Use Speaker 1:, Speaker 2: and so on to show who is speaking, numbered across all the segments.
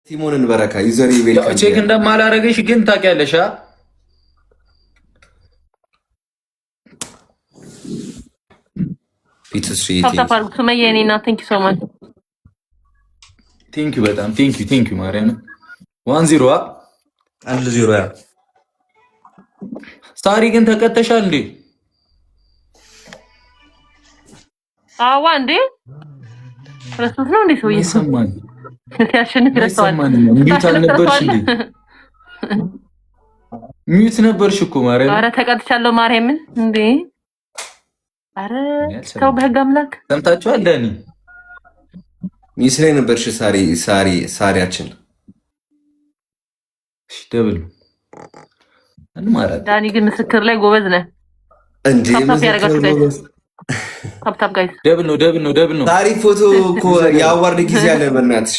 Speaker 1: ሲሞንን በረካ ዩዘር ይቤል
Speaker 2: ቼክ እንደማላረግሽ ግን ታውቂያለሽ። ቴንኪው በጣም ቴንኪው ማርያም 1-0
Speaker 1: 1-0
Speaker 2: ሳሪ ግን ተቀተሻል እንዴ?
Speaker 3: አዋ እንዴ ረሱት ነው እንዴ ሰውዬ
Speaker 2: ሰማኝ
Speaker 3: ያሽን ይረሳዋል።
Speaker 2: ሚዩት አልነበርሽ እንዴ? ሚዩት ነበርሽ እኮ ማርያም።
Speaker 3: ኧረ ተቀጥቻለሁ ማርያምን እንዴ! ኧረ ተው በህግ አምላክ
Speaker 2: ሰምታችኋል። ዳኒ
Speaker 1: ሚስ ላይ ነበርሽ። ሳሪያችን
Speaker 2: እሺ ደብል እንማራት።
Speaker 3: ዳኒ ግን ምስክር ላይ ጎበዝ ነህ
Speaker 1: እንዴ!
Speaker 3: ታፕ ጋይስ
Speaker 2: ደብል ነው።
Speaker 1: ሳሪ ፎቶ እኮ ያዋርድ ጊዜ ያለ በእናትሽ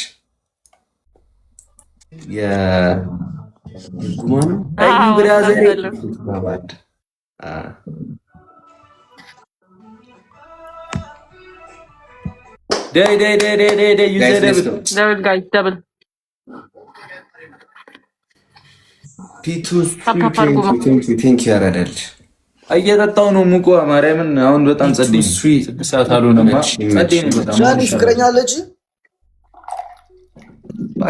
Speaker 1: የጉማን
Speaker 2: አይ ብራዘር
Speaker 1: ባባድ
Speaker 2: ዳይ ዩዘር
Speaker 3: ደብል ጋይስ ደብል
Speaker 1: ፒቱ ቴንክ ዩ ያረዳል።
Speaker 2: እየጠጣው ነው ሙቆ ማርያምን። አሁን በጣም ጸደኝ 6 ሰዓት አልሆነማ። ጸደኝ ነው በጣም
Speaker 4: ጃኒ ፍቅረኛ አለች።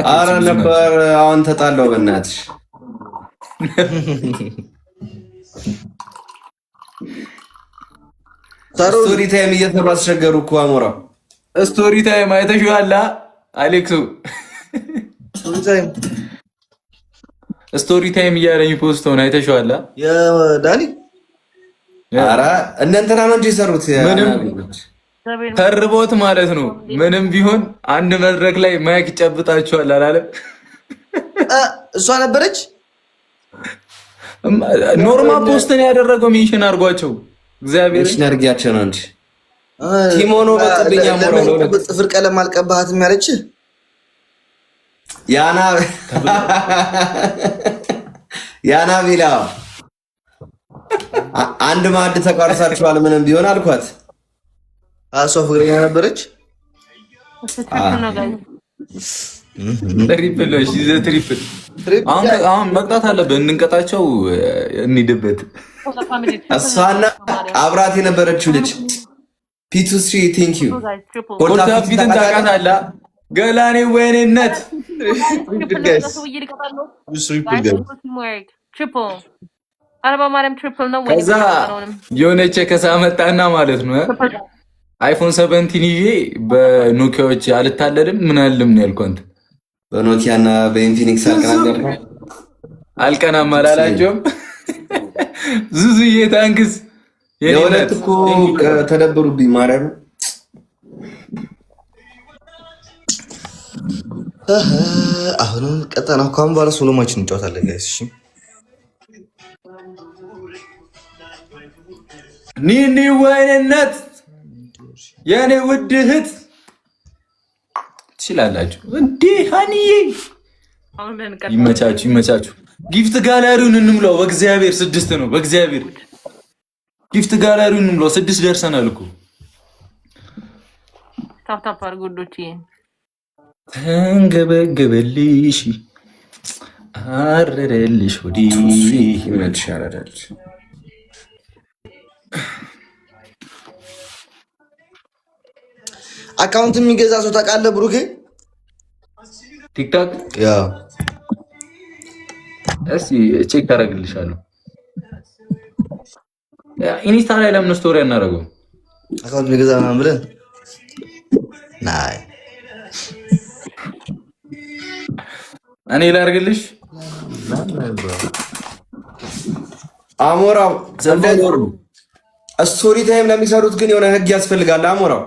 Speaker 1: ኧረ ነበር አሁን ተጣላው በእናትሽ። ስቶሪ ታይም እየተባለ አስቸገሩ እኮ አሞራው።
Speaker 2: ስቶሪ ታይም አይተሽዋል አሌክሱ? ስቶሪ ታይም እያለኝ ፖስት ሆነ አይተሽዋል?
Speaker 4: የዳኒ
Speaker 1: ኧረ እነ እንትና ነው እንጂ የሰሩት
Speaker 2: ምንም ተርቦት ማለት ነው። ምንም ቢሆን አንድ መድረክ ላይ ማይክ ጨብጣችኋል አላለም?
Speaker 4: እሷ ነበረች
Speaker 2: ኖርማል ፖስትን ያደረገው ሜንሽን አድርጓቸው። እግዚአብሔር
Speaker 1: ሜንሽን አድርጊያቸው ነው እንጂ ቲሞኖ በጥብኛ ሞራው ነው።
Speaker 4: ጥፍር ቀለም አልቀባሃትም ያለች
Speaker 1: ያና ቢላ አንድ ማዕድ ተቋርሳችኋል ምንም ቢሆን አልኳት።
Speaker 4: እሷ ፍቅረኛ ነበረች።
Speaker 2: ትሪፕል አሁን መቅጣት አለብን። እንንቀጣቸው እንሂድበት።
Speaker 1: እሷና አብራት የነበረችው ልጅ ፒቱ3 ቴንክ ዩ
Speaker 2: ኮልታፊትን ታውቃታለህ? ገላኔ ወይኔነት ከዛ የሆነች ከሳ መጣና ማለት ነው አይፎን 17 ይዤ በኖኪያዎች አልታለልም ምን አልልም ነው ያልኩት።
Speaker 1: በኖኪያና በኢንፊኒክስ
Speaker 2: አልቀናም አላላቸውም። ዙዙዬ ታንክስ
Speaker 1: የሁለት እኮ ተደበሩብኝ ማርያም።
Speaker 4: አሁንም ቀጠና እንኳን በኋላ ሶሎማችን እንጫወታለን ጋይስ። እሺ
Speaker 2: ኒኒ ወይንነት የኔ ውድ እህት ትችላላችሁ እንዴ? ሀኒዬ ይመቻችሁ። ጊፍት ጋላሪውን እንምለው በእግዚአብሔር 6 ነው። በእግዚአብሔር ጊፍት ጋላሪውን እንምለው 6 ደርሰናል እኮ።
Speaker 3: ታፕ አርጉዶች
Speaker 2: ተንገበገበልሽ አረረልሽ ወዲ
Speaker 1: ይመችሻል።
Speaker 4: አካውንት የሚገዛ ሰው ታውቃለህ ብሩኬ?
Speaker 2: ቲክቶክ
Speaker 4: ያ
Speaker 2: እሺ ቼክ ታደርግልሻለሁ። ኢንስታ ላይ ለምን ስቶሪ አናደርገው?
Speaker 4: አካውንት የሚገዛ ምናምን ብለን ናይ
Speaker 2: እኔ ላድርግልሽ።
Speaker 1: አሞራው ስቶሪ ታይም ለሚሰሩት ግን የሆነ ህግ ያስፈልጋል። አሞራው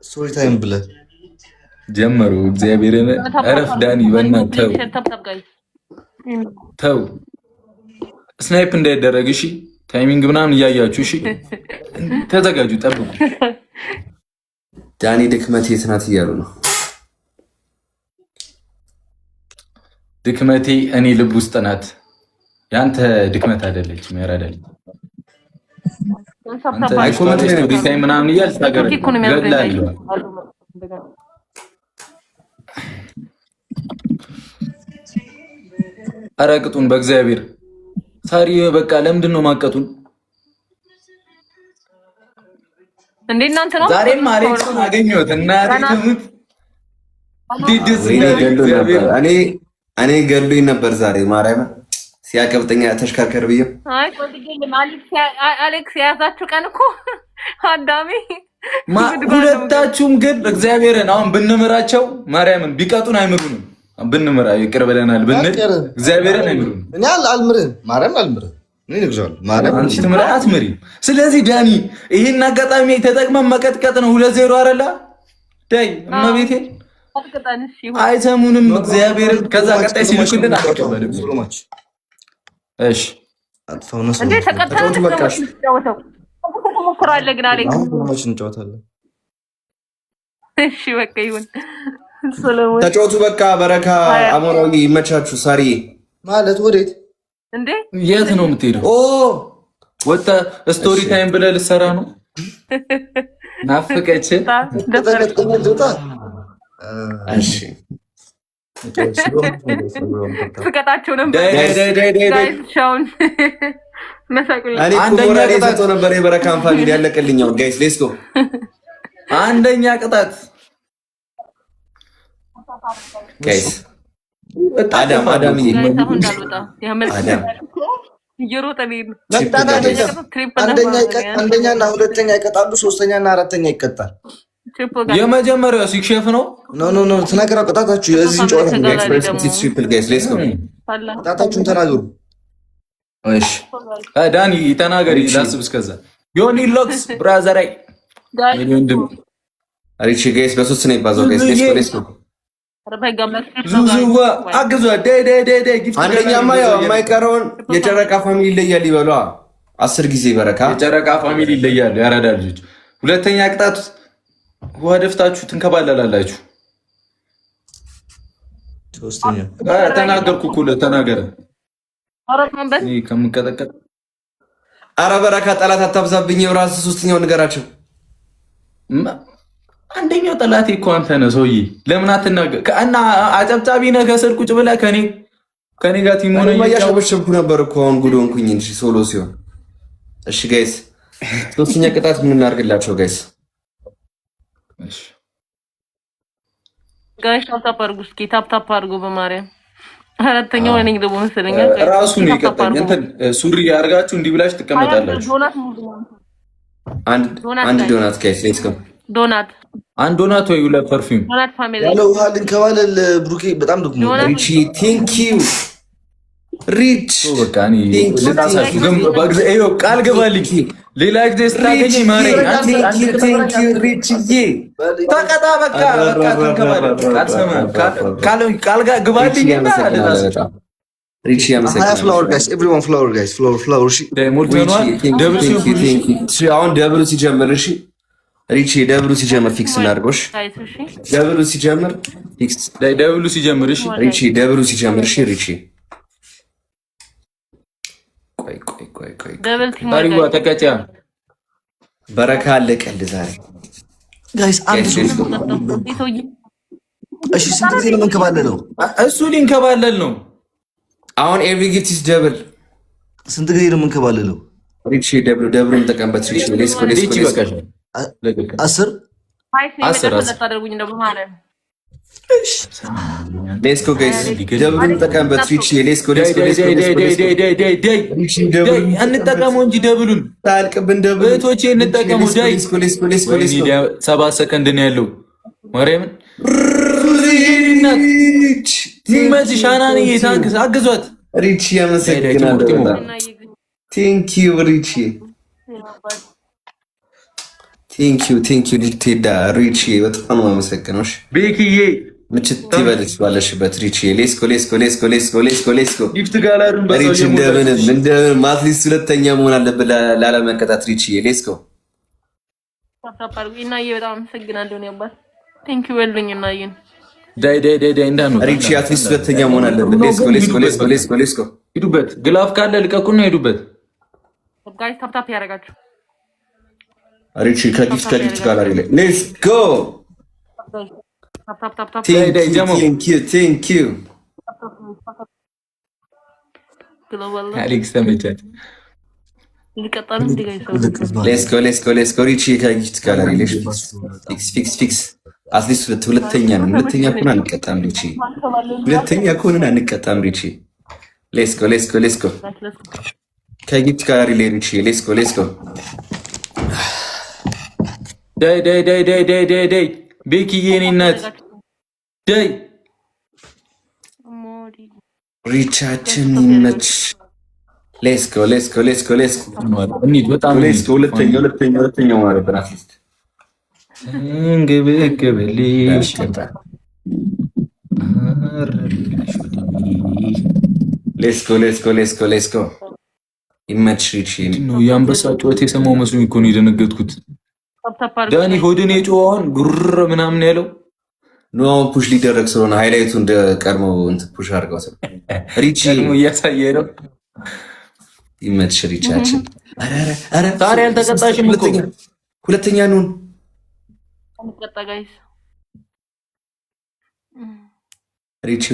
Speaker 4: ስቶሪ ታይም ብለህ
Speaker 2: ጀመሩ። እግዚአብሔርን እረፍ ዳኒ፣ በእናትህ ተው። ስናይፕ እንዳይደረግ እሺ። ታይሚንግ ምናምን እያያችሁ እሺ። ተዘጋጁ፣ ጠብቁ።
Speaker 1: ዳኒ ድክመቴ የት ናት እያሉ ነው።
Speaker 2: ድክመቴ እኔ ልብ ውስጥ ናት። ያንተ ድክመት አይደለችም። ያራዳል ምናምን እያልሽ ታገር ገላል አረቅጡን በእግዚአብሔር ሳሪ በቃ ለምንድን ነው ማቀጡን?
Speaker 3: እንዴ እናንተ ነው
Speaker 2: ዛሬም አሌክስን አገኘሁት እና
Speaker 1: እኔ ገሉኝ ነበር ዛሬ ማርያም ሲያቀብጠኛ ተሽከርከር ብዬ።
Speaker 3: አይ አሌክስ የያዛችሁ ቀን እኮ አዳሜ
Speaker 2: ሁለታችሁም ግን እግዚአብሔርን አሁን ብንምራቸው ማርያምን ቢቀጡን አይምሩንም። ብንምራ ይቅር ብለናል ብንል እግዚአብሔርን አይምሩንም።
Speaker 4: እኔ አልምርህም፣ ማርያም አልምርህም። እኔ ልግዛለሁ ማርያም
Speaker 2: አንቺ ትምራ አትምሪ። ስለዚህ ዳኒ ይሄን አጋጣሚ ተጠቅመን መቀጥቀጥ ነው 2-0 አይደለ ዳይ እመቤቴ አይሰሙንም እግዚአብሔርን። ከዛ ቀጣይ ሲልኩልን አቀበልም። እሺ
Speaker 4: አጥፋውነስ
Speaker 3: እንዴ ተቀጣጣው በቃሽ ተሞክሯል ግን አሌክስ
Speaker 4: ማች እንጫወታለን።
Speaker 3: እሺ በቃ ይሁን ሰለሞን
Speaker 1: ተጫወቱ በቃ። በረካ አሞራው ይመቻችሁ። ሳሪ
Speaker 4: ማለት ወዴት
Speaker 3: እንዴ
Speaker 2: የት ነው የምትሄደው? ኦ ወጣ ስቶሪ ታይም ብለህ ልትሰራ ነው? ናፍቀች
Speaker 1: እሺ
Speaker 3: ፍቀጣቸው ነበር
Speaker 1: አንደኛ ቅጣት ነበር። የበረካን ፋሚሊ ያለቀልኛው ጋይስ ሌትስ ጎ።
Speaker 2: አንደኛ ቅጣት
Speaker 1: ጋይስ አዳም
Speaker 4: አንደኛና ሁለተኛ ይቀጣሉ፣ ሶስተኛና አራተኛ ይቀጣል።
Speaker 2: የመጀመሪያው ሲክሸፍ ነው።
Speaker 4: ኖ ተናገራ ቅጣታችሁ የዚህን ጨዋታ
Speaker 1: ትሪፕል ጋይስ ሌትስ ጎ።
Speaker 4: ቅጣታችሁን ተናገሩ።
Speaker 2: እሺ ዳኒ ተናገሪ ላስብ። እስከዛ ዮኒ ሎክስ ብራዘር አይ
Speaker 1: ሪቺ ጋይስ በሶስት ነው ይባዛው ጋይስ ሌትስ ጎ።
Speaker 2: ዙዙዋ አግዟ ጊፍት
Speaker 1: አንደኛማ ያው የማይቀረውን የጨረቃ ፋሚሊ ይለያል ይበሏ 10 ጊዜ በረካ
Speaker 2: የጨረቃ ፋሚሊ ይለያሉ። ያራዳ ልጆች ሁለተኛ ቅጣት ውሃ ደፍታችሁ ትንከባለላላችሁ።
Speaker 4: ሶስተኛ
Speaker 2: ተናገርኩ እኮ ተናገረ ከምንቀጠቀጥ
Speaker 1: አረ በረካ ጠላት አታብዛብኝ። የራስ ሶስተኛው ንገራቸው።
Speaker 2: አንደኛው ጠላቴ እኮ አንተ ነህ ሰውዬ። ለምን አትናገር? እና አጨብጫቢ ነህ ከስር ቁጭ ብለህ ከኔ ጋር ቲም ሆነ
Speaker 1: እያሸበሸብኩ ነበር እኮ አሁን ጉድ ሆንኩኝ እንጂ ሶሎ ሲሆን። እሺ ጋይስ ሶስተኛ ቅጣት ምን እናድርግላቸው ጋይስ?
Speaker 2: እሺ
Speaker 3: ጋይስ ታፕ አድርጉ እስኪ ታፕ አድርጉ በማርያም። አራተኛው እኔ ደግሞ መሰለኝ
Speaker 2: ራሱ ነው የቀጠኝ። እንትን ሱሪ ያርጋችሁ እንዲህ ብላችሁ ትቀመጣላችሁ።
Speaker 1: አንድ ዶናት ጋይስ ሌትስ ጎ።
Speaker 3: ዶናት
Speaker 2: አንድ ዶናት ወይ ሁለት ፐርፊውም
Speaker 3: ዶናት ፋሚሊ
Speaker 4: ያለ ውሃ ልንከባለል። ብሩኬ በጣም ደግሞ
Speaker 1: ሪቺ ቴንክ ዩ ሪች
Speaker 2: በቃ እኔ ልታሳችሁ ግን በእግዚአብሔር ቃል ገባልኝ። ሌላ ጊዜ ስታገኝ ማረኝ።
Speaker 1: ቴንክ ዩ ሪችዬ
Speaker 2: ተቀጣ በቃ ተንከባለል። ቃል ገባልኝ እና
Speaker 1: ሪቺ ያመሰግናል።
Speaker 4: ፍላወር ጋይስ ኤቭሪዋን ፍላወር ጋይስ ፍላወር እሺ
Speaker 1: አሁን ደብሉ ሲጀምር እሺ ሪቺ ደብሉ ሲጀምር ፊክስ እናድርጎሽ። ደብሉ ሲጀምር ፊክስ
Speaker 2: ደብሉ ሲጀምር እሺ
Speaker 1: ሪቺ ደብሉ ሲጀምር እሺ ሪቺ ቆይ
Speaker 3: ደብል
Speaker 2: ታሪዋ ተቀጫ
Speaker 1: በረካ አለቀል ዛሬ
Speaker 4: ጋይስ አንድ እሺ ስንት ጊዜ ነው የምንከባለለው?
Speaker 2: እሱ ሊንከባለል ነው
Speaker 1: አሁን ኤቭሪ ጊፍት ኢዝ ደብል።
Speaker 4: ስንት ጊዜ ነው የምንከባለለው?
Speaker 1: ሪቺ ደብሉን ተቀምበት ሪቺ ሌትስ ጎ 10
Speaker 3: ታደርጉኝ እንደው ማለት
Speaker 1: ሌትስ ጎ ጋይስ ደብሉን ተቀምበት ሪቺ ሌትስ ጎ
Speaker 2: እንጠቀመው እንጂ ደብሉን
Speaker 1: ታልቅብን ደብል
Speaker 2: እህቶቼ እንጠቀመው። ዳይ 7 ሰከንድ ነው ያለው። ማርያምን ሲመች ሻናን እየታንክስ አግዟት
Speaker 1: ሪቺ ያመሰግናል። ቴንክ ዩ ሪቺ ቴንክ ዩ ዲቴዳ ሪቺ በጣም ነው አመሰግናለሁ።
Speaker 2: ቤክዬ
Speaker 1: ምችት ይበልሽ ባለሽበት ሪቺ ሌትስ ጎ
Speaker 2: ጊፍት ጋላሩን
Speaker 1: ሪቺ እንደምን ማትሊስት ሁለተኛ መሆን አለበት ላለመቀጣት ሪቺ ሌትስ ጎ
Speaker 3: እና በጣም አመሰግናለሁ ነው ያባል ቴንክ ዩ ወልኝ እና ይን
Speaker 2: ዳይ እንዳነው
Speaker 1: ሪቺ አትሊስት ሁለተኛ መሆን አለበት። ሌትስ ጎ
Speaker 2: ሂዱበት። ግላፍ ካለ ልቀቁና ሂዱበት።
Speaker 3: ጋይስ ታፕ ያረጋችሁ
Speaker 1: ሪቺ ከጊፍት ጋላሪ ላይ ሌትስ ጎ
Speaker 3: ታፕ
Speaker 1: ቴንክ ዩ
Speaker 2: አሌክስ ተመቻት።
Speaker 1: ሌስ ጎ ሪቺ ከጊፍት ጋላሪ ፊክስ አትሊስት ሁለተኛ ነው። ሁለተኛ ከሆነ አንቀጣም ሪቺ። ሁለተኛ ከሆነ አንቀጣም ሪቺ። ሌስ ጎ ከጊፍት ጋላሪ ሪቺ ሌስ ጎ
Speaker 2: ዳይ ቤኪዬ የኔ እናት ዳይ
Speaker 1: ሪቻችን ይመች። ሌስ ጎ
Speaker 2: እንሂድ። በጣም
Speaker 1: ሁለተኛው ማለት ነው። አትሊስት
Speaker 2: እንግብግብልሽ
Speaker 1: ሌስ ጎ ይመች። ሪቺ
Speaker 2: ነው የአንበሳ ጩኸት የሰማው መስሎኝ እኮ ነው የደነገጥኩት። ዳኒ ሆድን የጮኸውን ጉር ምናምን ያለው
Speaker 1: ኖ ፑሽ ሊደረግ ስለሆነ ሃይላይቱ እንደ ቀድሞ እንትን ፑሽ አድርገው ሪቺ
Speaker 2: ቀድሞ እያሳየ ነው።
Speaker 1: ይመች ሪቻችን። ኧረ
Speaker 2: ዛሬ አልተቀጣሽም እኮ
Speaker 1: ሁለተኛ ነውን ሪቺ